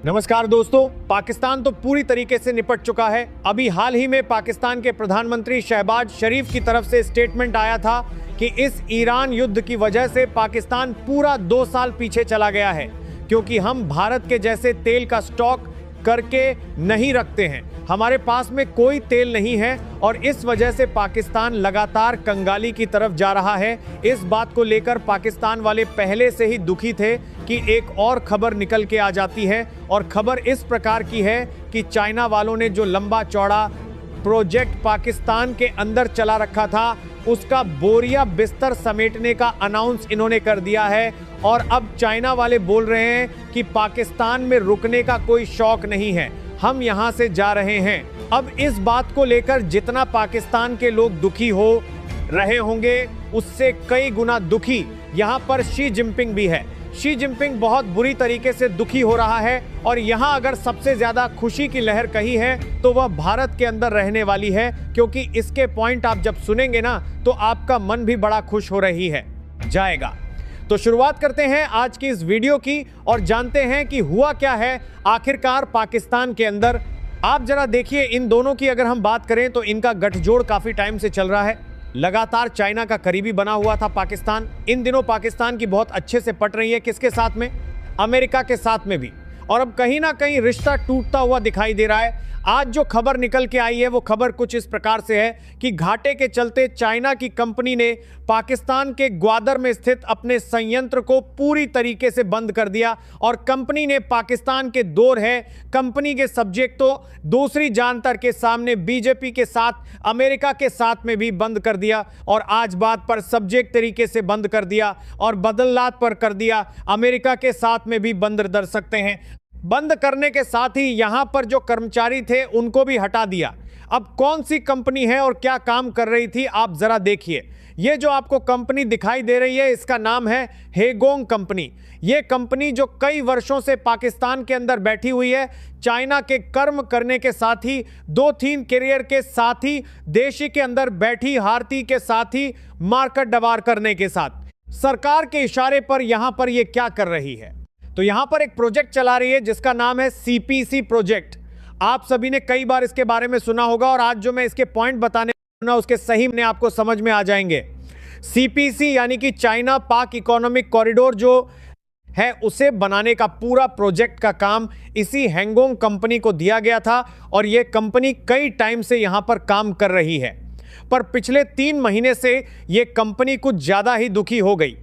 नमस्कार दोस्तों, पाकिस्तान तो पूरी तरीके से निपट चुका है। अभी हाल ही में पाकिस्तान के प्रधानमंत्री शहबाज शरीफ की तरफ से स्टेटमेंट आया था कि इस ईरान युद्ध की वजह से पाकिस्तान पूरा 2 साल पीछे चला गया है, क्योंकि हम भारत के जैसे तेल का स्टॉक करके नहीं रखते हैं। हमारे पास में कोई तेल नहीं है और इस वजह से पाकिस्तान लगातार कंगाली की तरफ जा रहा है। इस बात को लेकर पाकिस्तान वाले पहले से ही दुखी थे कि एक और खबर निकल के आ जाती है, और खबर इस प्रकार की है कि चाइना वालों ने जो लंबा चौड़ा प्रोजेक्ट पाकिस्तान के अंदर चला रखा था, उसका बोरिया बिस्तर समेटने का अनाउंस इन्होंने कर दिया है। और अब चाइना वाले बोल रहे हैं कि पाकिस्तान में रुकने का कोई शौक नहीं है, हम यहां से जा रहे हैं। अब इस बात को लेकर जितना पाकिस्तान के लोग दुखी हो रहे होंगे, उससे कई गुना दुखी यहां पर शी जिनपिंग भी है। शी जिनपिंग बहुत बुरी तरीके से दुखी हो रहा है, और यहां अगर सबसे ज्यादा खुशी की लहर कही है तो वह भारत के अंदर रहने वाली है, क्योंकि इसके पॉइंट आप जब सुनेंगे ना तो आपका मन भी बड़ा खुश हो रही है जाएगा। तो शुरुआत करते हैं आज की इस वीडियो की और जानते हैं कि हुआ क्या है आखिरकार पाकिस्तान के अंदर। आप जरा देखिए, इन दोनों की अगर हम बात करें तो इनका गठजोड़ काफी टाइम से चल रहा है। लगातार चाइना का करीबी बना हुआ था पाकिस्तान। इन दिनों पाकिस्तान की बहुत अच्छे से पट रही है, किसके साथ में? अमेरिका के साथ में भी। और अब कहीं ना कहीं रिश्ता टूटता हुआ दिखाई दे रहा है। आज जो खबर निकल के आई है वो खबर कुछ इस प्रकार से है कि घाटे के चलते चाइना की कंपनी ने पाकिस्तान के ग्वादर में स्थित अपने संयंत्र को पूरी तरीके से बंद कर दिया, और कंपनी ने पाकिस्तान के दौर है, कंपनी के सब्जेक्ट तो दूसरी जानतर के सामने बीजेपी के साथ, अमेरिका के साथ में भी बंद कर दिया, और आज बात पर सब्जेक्ट तरीके से बंद कर दिया और बदलात पर कर दिया। अमेरिका के साथ में भी बंद कर सकते हैं। बंद करने के साथ ही यहां पर जो कर्मचारी थे उनको भी हटा दिया। अब कौन सी कंपनी है और क्या काम कर रही थी, आप जरा देखिए। ये जो आपको कंपनी दिखाई दे रही है, इसका नाम है हेगोंग कंपनी। ये कंपनी जो कई वर्षों से पाकिस्तान के अंदर बैठी हुई है, चाइना के कर्म करने के साथ ही, 2-3 कैरियर के साथ ही, देशी के अंदर बैठी हारती के साथ ही, मार्केट डबार करने के साथ, सरकार के इशारे पर यहां पर ये क्या कर रही है। तो यहां पर एक प्रोजेक्ट चला रही है जिसका नाम है सीपीसी प्रोजेक्ट। आप सभी ने कई बार इसके बारे में सुना होगा, और आज जो मैं इसके पॉइंट बताने वाला हूं उसके सही में आपको समझ में आ जाएंगे। सीपीसी यानी कि चाइना पाक इकोनॉमिक कॉरिडोर जो है, उसे बनाने का पूरा प्रोजेक्ट का काम इसी हेगोंग कंपनी को दिया गया था, और यह कंपनी कई टाइम से यहां पर काम कर रही है। पर पिछले 3 महीने से यह कंपनी कुछ ज्यादा ही दुखी हो गई।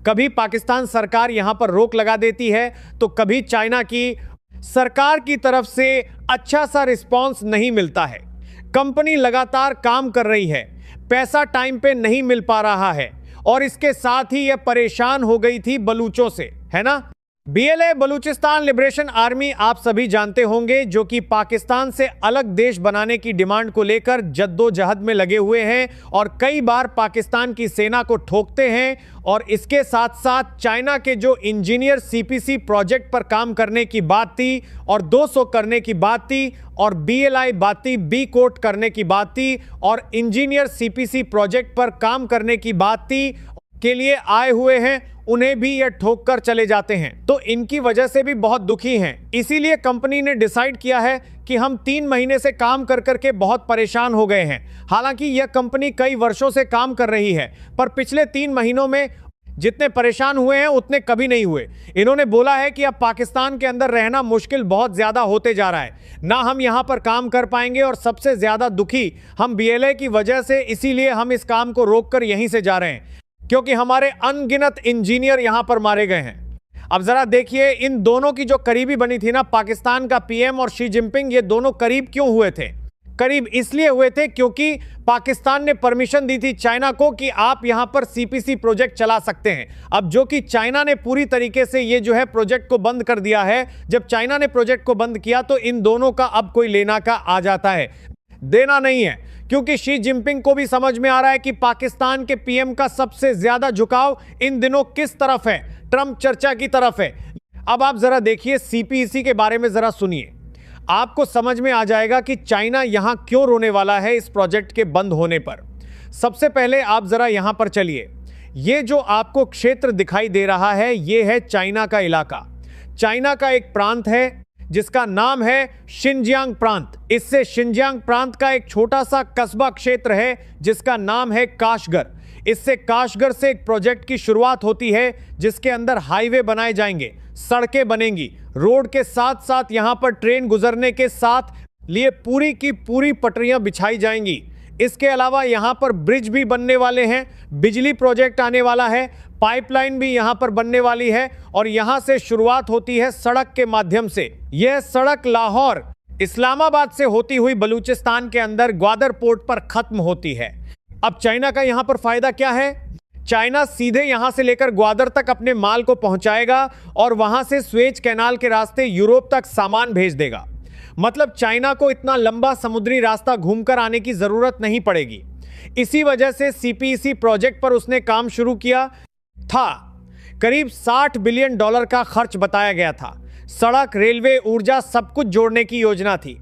कभी पाकिस्तान सरकार यहां पर रोक लगा देती है, तो कभी चाइना की सरकार की तरफ से अच्छा सा रिस्पांस नहीं मिलता है। कंपनी लगातार काम कर रही है, पैसा टाइम पे नहीं मिल पा रहा है, और इसके साथ ही यह परेशान हो गई थी बलूचों से, है ना। बीएलए बलूचिस्तान लिबरेशन आर्मी आप सभी जानते होंगे, जो कि पाकिस्तान से अलग देश बनाने की डिमांड को लेकर जद्दोजहद में लगे हुए हैं, और कई बार पाकिस्तान की सेना को ठोकते हैं। और इसके साथ साथ चाइना के जो इंजीनियर सीपीसी प्रोजेक्ट पर काम करने की बात थी, और 200 करने की बात थी, और बीएलआई बात थी, बी कोट करने की बात थी, और इंजीनियर सीपीसी प्रोजेक्ट पर काम करने की बात थी, के लिए आए हुए हैं, उन्हें भी ये ठोक कर चले जाते हैं। तो इनकी वजह से भी बहुत दुखी हैं। इसीलिए कंपनी ने डिसाइड किया है कि हम 3 महीने से काम कर करके बहुत परेशान हो गए हैं। हालांकि यह कंपनी कई वर्षों से काम कर रही है, पर पिछले 3 महीनों में जितने परेशान हुए हैं उतने कभी नहीं हुए। इन्होंने बोला है कि अब पाकिस्तान के अंदर रहना मुश्किल बहुत ज्यादा होते जा रहा है, ना हम यहां पर काम कर पाएंगे, और सबसे ज्यादा दुखी हम बीएलए की वजह से, इसीलिए हम इस काम को रोककर यहीं से जा रहे हैं, क्योंकि हमारे अनगिनत इंजीनियर यहां पर मारे गए हैं। अब जरा देखिए, इन दोनों की जो करीबी बनी थी ना, पाकिस्तान का पीएम और शी जिनपिंग, ये दोनों करीब क्यों हुए थे? करीब इसलिए हुए थे क्योंकि पाकिस्तान ने परमिशन दी थी चाइना को कि आप यहां पर सीपीसी प्रोजेक्ट चला सकते हैं। अब जो कि चाइना ने पूरी तरीके से ये जो है प्रोजेक्ट को बंद कर दिया है। जब चाइना ने प्रोजेक्ट को बंद किया तो इन दोनों का अब कोई लेना का आ जाता है, देना नहीं है, क्योंकि शी जिनपिंग को भी समझ में आ रहा है कि पाकिस्तान के पीएम का सबसे ज्यादा झुकाव इन दिनों किस तरफ है? ट्रंप चर्चा की तरफ है। अब आप जरा देखिए, सीपीसी के बारे में जरा सुनिए, आपको समझ में आ जाएगा कि चाइना यहां क्यों रोने वाला है इस प्रोजेक्ट के बंद होने पर। सबसे पहले आप जरा यहां पर चलिए। ये जो आपको क्षेत्र दिखाई दे रहा है, ये है चाइना का इलाका। चाइना का एक प्रांत है जिसका नाम है शिनजियांग प्रांत। इससे शिनजियांग प्रांत का एक छोटा सा कस्बा क्षेत्र है जिसका नाम है काशगर। इससे काशगर से एक प्रोजेक्ट की शुरुआत होती है जिसके अंदर हाईवे बनाए जाएंगे, सड़कें बनेंगी, रोड के साथ साथ यहां पर ट्रेन गुजरने के साथ लिए पूरी की पूरी पटरियां बिछाई जाएंगी। इसके अलावा यहां पर ब्रिज भी बनने वाले हैं, बिजली प्रोजेक्ट आने वाला है, पाइपलाइन भी यहां पर बनने वाली है और यहां से शुरुआत होती है सड़क के माध्यम से। यह सड़क लाहौर इस्लामाबाद से होती हुई बलूचिस्तान के अंदर ग्वादर पोर्ट पर खत्म होती है। अब चाइना का यहां पर फायदा क्या है? चाइना सीधे यहां से लेकर ग्वादर तक अपने माल को पहुंचाएगा और वहां से स्वेज कैनाल के रास्ते यूरोप तक सामान भेज देगा। मतलब चाइना को इतना लंबा समुद्री रास्ता घूमकर आने की जरूरत नहीं पड़ेगी। इसी वजह से सीपीईसी प्रोजेक्ट पर उसने काम शुरू किया था। करीब $60 बिलियन का खर्च बताया गया था। सड़क, रेलवे, ऊर्जा सब कुछ जोड़ने की योजना थी।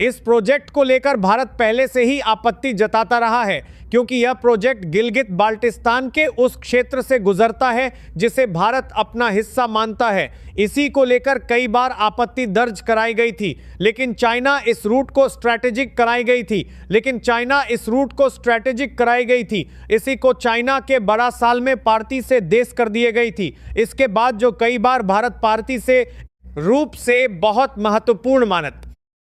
इस प्रोजेक्ट को लेकर भारत पहले से ही आपत्ति जताता रहा है क्योंकि यह प्रोजेक्ट गिलगित बाल्टिस्तान के उस क्षेत्र से गुजरता है जिसे भारत अपना हिस्सा मानता है। इसी को लेकर कई बार आपत्ति दर्ज कराई गई थी, लेकिन चाइना इस रूट को स्ट्रैटेजिक कराई गई थी। इसी को चाइना के बड़ा साल में पार्टी से देश कर दिए गई थी। इसके बाद जो कई बार भारत पार्टी से रूप से बहुत महत्वपूर्ण मानत।